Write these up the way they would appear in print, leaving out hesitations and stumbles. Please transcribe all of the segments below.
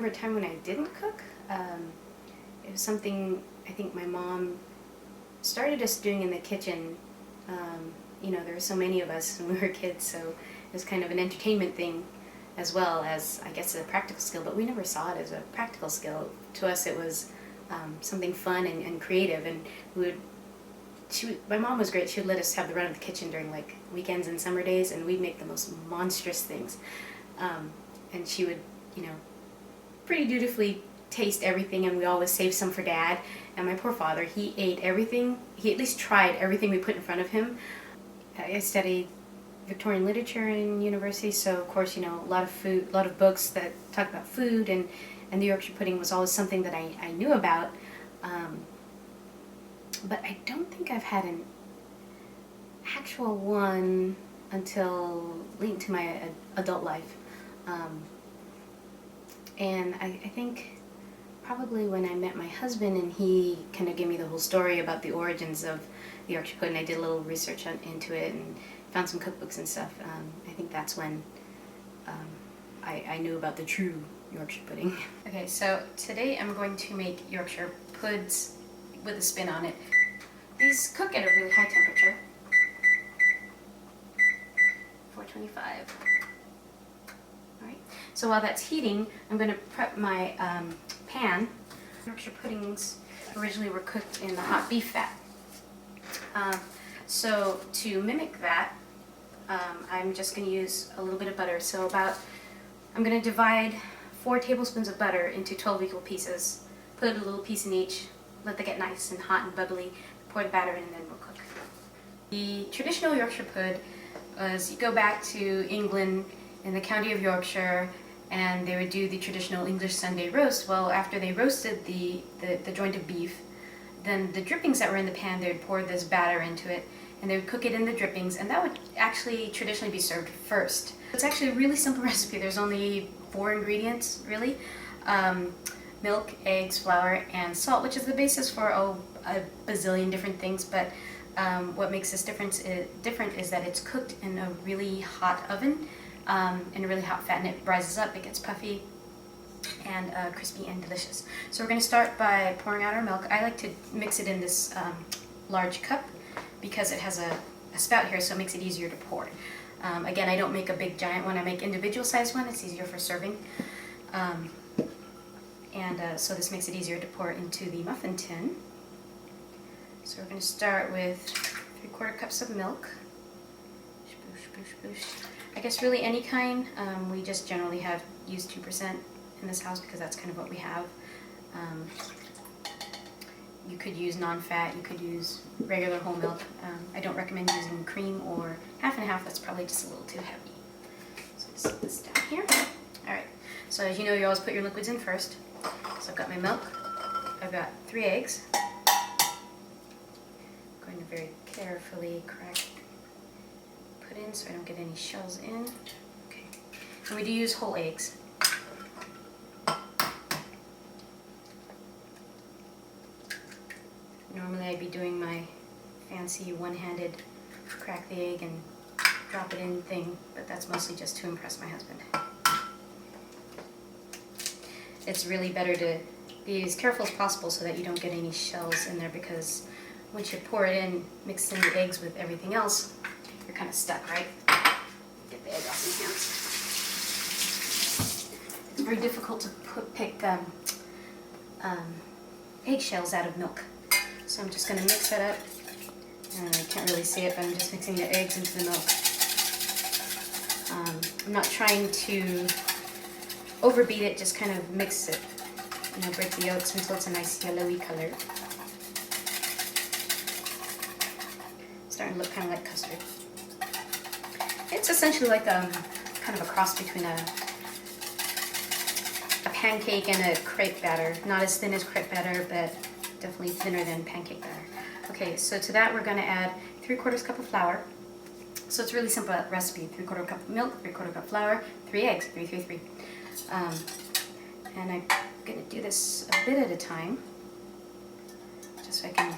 remember a time when I didn't cook. It was something I think my mom started us doing in the kitchen. You know, there were so many of us when we were kids, so it was kind of an entertainment thing as well as, I guess, a practical skill, but we never saw it as a practical skill. To us it was something fun and creative, and my mom was great. She would let us have the run of the kitchen during like weekends and summer days, and we'd make the most monstrous things. And she would, you know, pretty dutifully taste everything, and we always saved some for Dad. And my poor father, he ate everything. He at least tried everything we put in front of him. I studied Victorian literature in university, so of course, you know, a lot of food, a lot of books that talk about food, and the Yorkshire pudding was always something that I knew about. But I don't think I've had an actual one until late into my adult life. And I think probably when I met my husband and he kind of gave me the whole story about the origins of the Yorkshire pudding, I did a little research into it and found some cookbooks and stuff. I think that's when I knew about the true Yorkshire pudding. Okay, so today I'm going to make Yorkshire puds with a spin on it. These cook at a really high temperature, 425. Alright, so while that's heating, I'm going to prep my pan. Yorkshire puddings originally were cooked in the hot beef fat. So to mimic that, I'm just going to use a little bit of butter. So I'm going to divide 4 tablespoons of butter into 12 equal pieces. Put a little piece in each, let that get nice and hot and bubbly, pour the batter in, and then we'll cook. The traditional Yorkshire pud was, you go back to England in the county of Yorkshire, and they would do the traditional English Sunday roast. Well, after they roasted the joint of beef, then the drippings that were in the pan, they would pour this batter into it, and they would cook it in the drippings, and that would actually traditionally be served first. It's actually a really simple recipe. There's only 4 ingredients, really. Milk, eggs, flour, and salt, which is the basis for a bazillion different things, but what makes this different is that it's cooked in a really hot oven, in a really hot fat, and it rises up, it gets puffy and crispy and delicious. So we're going to start by pouring out our milk. I like to mix it in this large cup because it has a spout here, so it makes it easier to pour. Again, I don't make a big giant one, I make individual sized one. It's easier for serving. So this makes it easier to pour into the muffin tin. So we're going to start with 3/4 cups of milk. I guess really any kind. We just generally use 2% in this house because that's kind of what we have. You could use non-fat, you could use regular whole milk. I don't recommend using cream or half and half, that's probably just a little too heavy. So just set this down here. Alright, so as you know, you always put your liquids in first. So I've got my milk, I've got 3 eggs. I'm going to very carefully put in so I don't get any shells in. Okay, and we do use whole eggs. Normally I'd be doing my fancy one-handed crack the egg and drop it in thing, but that's mostly just to impress my husband. It's really better to be as careful as possible so that you don't get any shells in there, because once you pour it in, mix in the eggs with everything else, you're kind of stuck, right? Get the egg off your hands. It's very difficult to pick eggshells out of milk. So I'm just going to mix that up. I can't really see it, but I'm just mixing the eggs into the milk. I'm not trying to overbeat it, just kind of mix it. You know, break the yolks until it's a nice yellowy color. Starting to look kind of like custard. It's essentially like kind of a cross between a pancake and a crepe batter. Not as thin as crepe batter, but definitely thinner than pancake batter. Okay, so to that we're going to add 3/4 cup of flour. So it's a really simple recipe. 3/4 cup of milk, 3/4 cup of flour, 3 eggs, 3, 3, 3. And I'm going to do this a bit at a time, just so I can,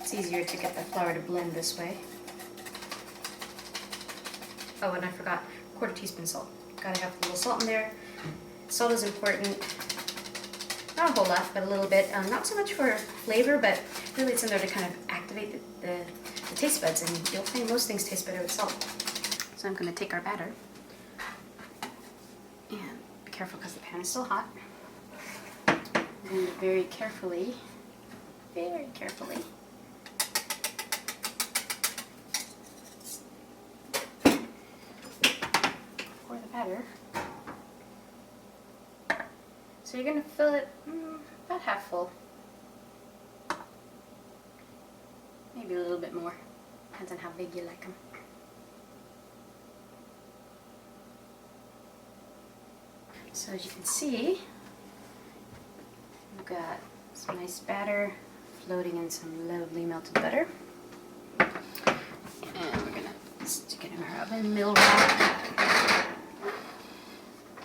it's easier to get the flour to blend this way. Oh, and I forgot, 1/4 teaspoon salt. Gotta have a little salt in there. Salt is important. Not a whole lot, but a little bit. Not so much for flavor, but really it's in there to kind of activate the taste buds, and you'll find most things taste better with salt. So I'm going to take our batter, and be careful because the pan is still hot. I'm going to very carefully, pour the batter. So you're going to fill it about half full. Maybe a little bit more. Depends on how big you like them. So as you can see, we've got some nice batter floating in some lovely melted butter. And we're going to stick it in our oven, middle rack.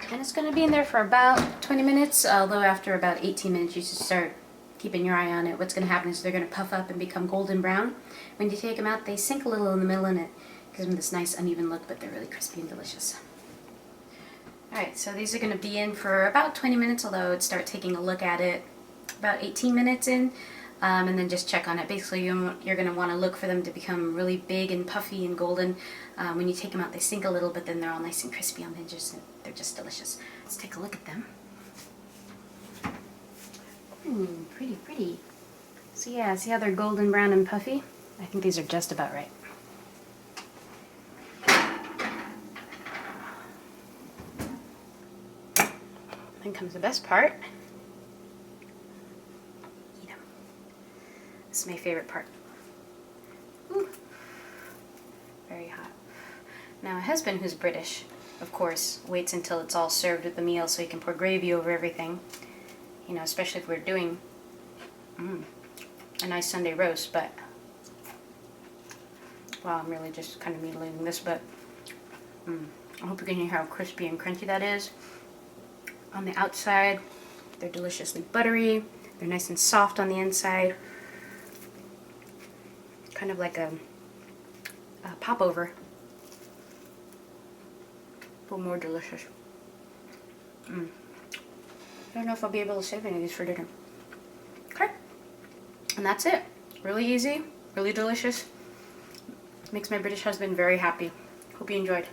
And it's going to be in there for about 20 minutes, although after about 18 minutes you should start keeping your eye on it. What's going to happen is they're going to puff up and become golden brown. When you take them out, they sink a little in the middle and it gives them this nice uneven look, but they're really crispy and delicious. Alright, so these are going to be in for about 20 minutes, although I'd start taking a look at it about 18 minutes in, and then just check on it. Basically, you're going to want to look for them to become really big and puffy and golden. When you take them out, they sink a little, but then they're all nice and crispy on the edges, and they're just delicious. Let's take a look at them. Pretty, pretty. So yeah, see how they're golden brown and puffy? I think these are just about right. Then comes the best part. Eat them. This is my favorite part. Ooh. Very hot. Now my husband, who's British, of course, waits until it's all served with the meal so he can pour gravy over everything. You know, especially if we're doing a nice Sunday roast, but well, I'm really just kind of mutilating this, but I hope you can hear how crispy and crunchy that is. On the outside, they're deliciously buttery. They're nice and soft on the inside. Kind of like a popover, but more delicious. I don't know if I'll be able to save any of these for dinner. Okay, and that's it. Really easy, really delicious. Makes my British husband very happy. Hope you enjoyed.